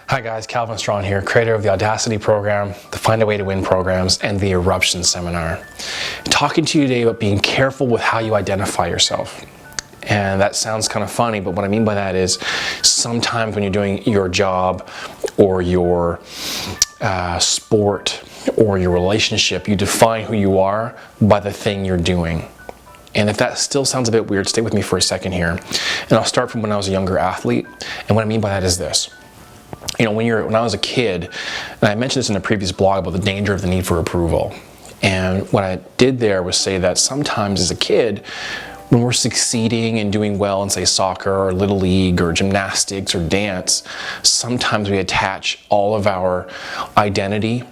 Hi guys, Calvin Strong here, creator of the Audacity program, the Find a Way to Win programs, and the Eruption seminar. Talking to you today about being careful with how you identify yourself. And that sounds kind of funny, but what I mean by that is sometimes when you're doing your job or your sport or your relationship, you define who you are by the thing you're doing. And if that still sounds a bit weird, stay with me for a second here. And I'll start from when I was a younger athlete. And what I mean by that is this. You know, when I was a kid, and I mentioned this in a previous blog about the danger of the need for approval. And what I did there was say that sometimes as a kid, when we're succeeding and doing well in, say, soccer or little league or gymnastics or dance, sometimes we attach all of our identity,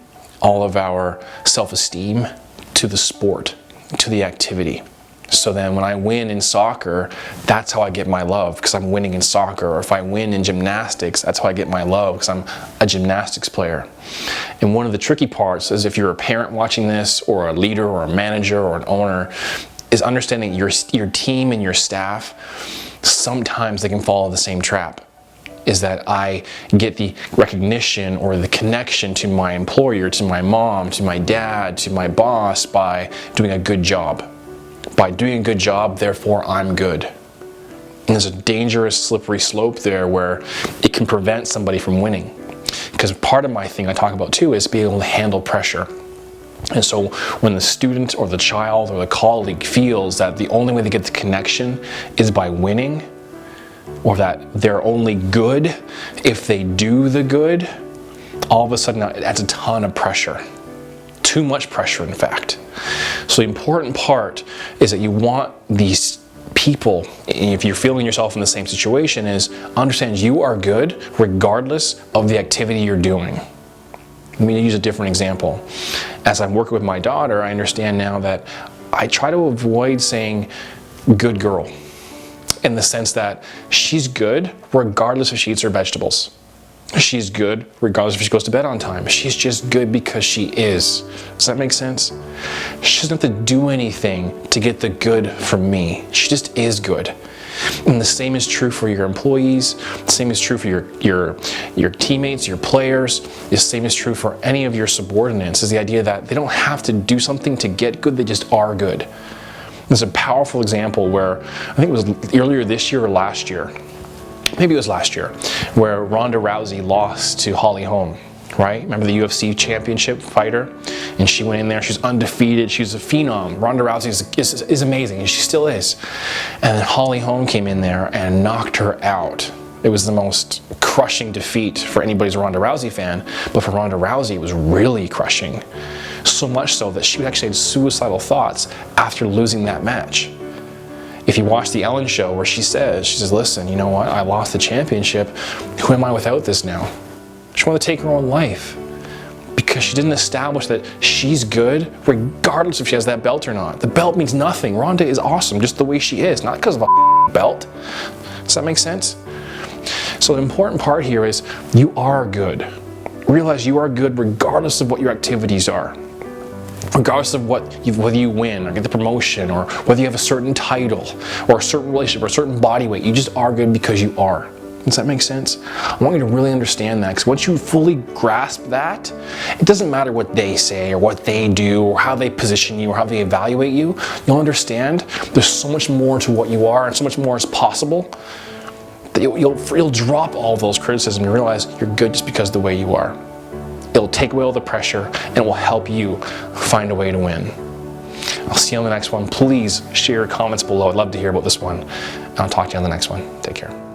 all of our self-esteem to the sport, to the activity. So then when I win in soccer, that's how I get my love, because I'm winning in soccer. Or if I win in gymnastics, that's how I get my love, because I'm a gymnastics player. And one of the tricky parts is, if you're a parent watching this, or a leader or a manager or an owner, is understanding your team and your staff, sometimes they can fall the same trap. Is that I get the recognition or the connection to my employer, to my mom, to my dad, to my boss by doing a good job. By doing a good job, therefore I'm good. And there's a dangerous slippery slope there where it can prevent somebody from winning. Because part of my thing I talk about too is being able to handle pressure. And so when the student or the child or the colleague feels that the only way they get the connection is by winning, or that they're only good if they do the good, all of a sudden it adds a ton of pressure. Too much pressure, in fact. So the important part is that you want these people, if you're feeling yourself in the same situation, is understand you are good regardless of the activity you're doing. Let me use a different example. As I'm working with my daughter, I understand now that I try to avoid saying good girl, in the sense that she's good regardless if she eats her vegetables. She's good regardless if she goes to bed on time. She's just good because she is. Does that make sense? She doesn't have to do anything to get the good from me. She just is good. And the same is true for your employees. The same is true for your teammates, your players. The same is true for any of your subordinates, is the idea that they don't have to do something to get good, they just are good. There's a powerful example where, I think it was earlier this year or last year, maybe it was last year, where Ronda Rousey lost to Holly Holm, right? Remember the UFC championship fighter? And she went in there, she's undefeated, she's a phenom. Ronda Rousey is amazing, and she still is. And then Holly Holm came in there and knocked her out. It was the most crushing defeat for anybody who's a Ronda Rousey fan, but for Ronda Rousey it was really crushing. So much so that she actually had suicidal thoughts after losing that match. If you watch the Ellen show where she says, listen, you know what, I lost the championship, who am I without this now? She wanted to take her own life because she didn't establish that she's good regardless if she has that belt or not. The belt means nothing. Ronda is awesome just the way she is, not because of a belt. Does that make sense? So the important part here is you are good. Realize you are good regardless of what your activities are. Regardless of whether you win or get the promotion, or whether you have a certain title or a certain relationship or a certain body weight, you just are good because you are. Does that make sense? I want you to really understand that, because once you fully grasp that, it doesn't matter what they say or what they do or how they position you or how they evaluate you. You'll understand there's so much more to what you are and so much more is possible that you'll drop all those criticisms and realize you're good just because of the way you are. It'll take away all the pressure and it will help you find a way to win. I'll see you on the next one. Please share your comments below. I'd love to hear about this one. I'll talk to you on the next one. Take care.